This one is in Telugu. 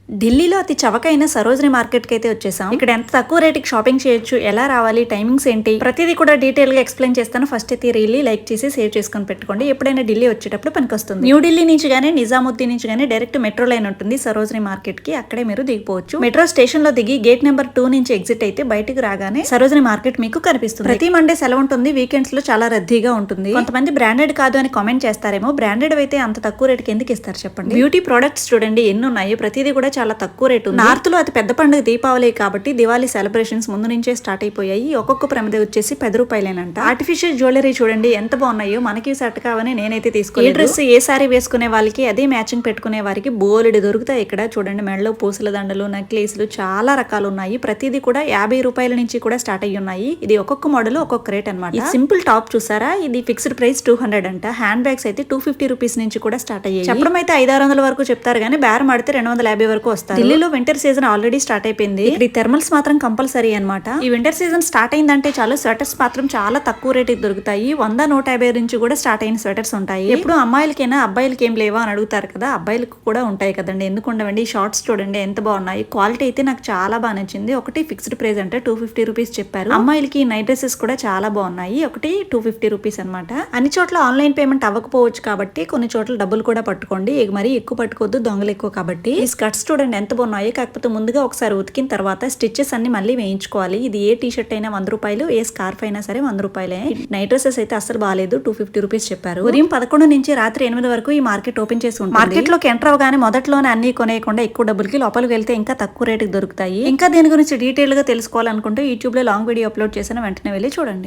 ఢిల్లీలో అతి చవకైన సరోజిని మార్కెట్ కి అయితే వచ్చేసాం. ఇక్కడ ఎంత తక్కువ రేటుకి షాపింగ్ చేయొచ్చు, ఎలా రావాలి, టైమింగ్స్ ఏంటి, ప్రతిదీ కూడా డీటెయిల్ గా ఎక్స్ప్లెయిన్ చేస్తాను. ఫస్ట్ అయితే రీల్లీ లైక్ చేసి సేవ్ చేసుకొని పెట్టుకోండి. ఎప్పుడైనా ఢిల్లీ వచ్చేటప్పుడు పనికొస్తుంది. న్యూ ఢిల్లీ నుంచి గానీ నిజాముద్దీన్ నుంచి గానీ డైరెక్ట్ మెట్రో లైన్ ఉంటుంది సరోజిని మార్కెట్ కి. అక్కడే మీరు దిగిపోవచ్చు. మెట్రో స్టేషన్ లో దిగి గేట్ నెంబర్ 2 నుంచి ఎగ్జిట్ అయితే బయటికి రాగానే సరోజిని మార్కెట్ మీకు కనిపిస్తుంది. ప్రతి మండే సెలవు ఉంటుంది. వీకెండ్స్ లో చాలా రద్దీగా ఉంటుంది. కొంతమంది బ్రాండెడ్ కాదు అని కామెంట్ చేస్తారేమో. బ్రాండెడ్ అయితే అంత తక్కువ రేటుకి ఎందుకు ఇస్తారు చెప్పండి. బ్యూటీ ప్రొడక్ట్స్ చూడండి ఎన్ని ఉన్నాయో. ప్రతిదీ కూడా చాలా తక్కువ రేటు. నార్త్ లో అతి పెద్ద పండుగ దీపావళి కాబట్టి దివాళీ సెలబ్రేషన్స్ ముందు నుంచే స్టార్ట్ అయిపోయాయి. ఒక్కొక్క ప్రమిద వచ్చేసి 10 రూపాయలేనంట. ఆర్టిఫిషియల్ జ్యువెలరీ చూడండి ఎంత బాగున్నాయో. మనకి సెట్ కావని నేనైతే తీసుకోలేదు. ఏ డ్రెస్ ఏ సారీ వేసుకునే వాళ్ళకి అదే మ్యాచింగ్ పెట్టుకునే వారికి బోలెడు దొరుకుతాయి ఇక్కడ. చూడండి మెడలో పూసల దండలు, నెక్లెస్లు చాలా రకాలు ఉన్నాయి. ప్రతిదీ కూడా 50 రూపాయల నుంచి కూడా స్టార్ట్ అయ్యి ఉన్నాయి. ఇది ఒక్కొక్క మోడల్ ఒక్కొక్క రేట్ అనమాట. సింపుల్ టాప్ చూసారా, ఇది ఫిక్స్డ్ ప్రైస్ 200 అంట. హ్యాండ్ బ్యాగ్స్ అయితే 250 రూపీస్ నుంచి కూడా స్టార్ట్ అయ్యాయి. చెప్పడం అయితే 500-600 వరకు చెప్తారు కానీ బేరం ఆడితే 250 వరకు వస్తారు. ఢిల్లీలో వింటర్ సీజన్ ఆల్రెడీ స్టార్ట్ అయిపోయింది. ఇక్కడ థెర్మల్స్ మాత్రం కంపల్సరీ అనమాట. ఈ వింటర్ సీజన్ స్టార్ట్ అయిందంటే చాలు స్వెటర్స్ మాత్రం చాలా తక్కువ రేటుకి దొరుకుతాయి. 100-150 నుంచి కూడా స్టార్ట్ అయిన స్వెటర్స్ ఉంటాయి. ఎప్పుడు అమ్మాయిలకైనా అబ్బాయిలకి ఏం లేవా అని అడుగుతారు కదా, అబ్బాయిలకు కూడా ఉంటాయి కదండి. ఎందుకు ఉండవండి. ఈ షార్ట్స్ చూడండి ఎంత బాగున్నాయి. క్వాలిటీ అయితే నాకు చాలా బాగా నచ్చింది. ఒకటి ఫిక్స్డ్ ప్రైస్ అంటే 250 రూపీస్ చెప్పారు. అమ్మాయిలకి నైట్ డ్రెస్సెస్ కూడా చాలా బాగున్నాయి. ఒకటి 250 రూపీస్ అనమాట. అన్ని చోట్ల ఆన్లైన్ పేమెంట్ అవ్వకపోవచ్చు కాబట్టి కొన్ని చోట్ల డబ్బులు కూడా పట్టుకోండి. మరి ఎక్కువ పట్టుకోవద్దు, దొంగలు ఎక్కువ కాబట్టి. ఈ స్కర్ట్స్ చూడండి ఎంత బాగున్నాయి. కాకపోతే ముందుగా ఒకసారి ఉతికిన తర్వాత స్టిచెస్ అన్ని మళ్ళీ వేయించుకోవాలి. ఇది ఏ టీ షర్ట్ అయినా 100 రూపాయలు, ఏ స్కార్ఫ్ అయినా సరే 100 రూపాయలే. నైట్ డ్రెస్సెస్ అయితే అసలు బాగాలేదు. 250 రూపీస్ చెప్పారు. ఉదయం 11 నుంచి రాత్రి 8 వరకు ఈ మార్కెట్ ఓపెన్ చేసి ఉంటుంది. మార్కెట్ లోకి ఎంటర్ అవగానే మొదట్లోనే అన్ని కొనేయకుండా ఎక్కువ డబ్బులకి లోపలికి వెళ్తే ఇంకా తక్కువ రేటుకి దొరుకుతాయి. ఇంకా దీని గురించి డీటెయిల్ గా తెలుసుకోవాలనుకుంటే యూట్యూబ్ లో లాంగ్ వీడియో అప్లోడ్ చేసిన వెంటనే వెళ్ళి చూడండి.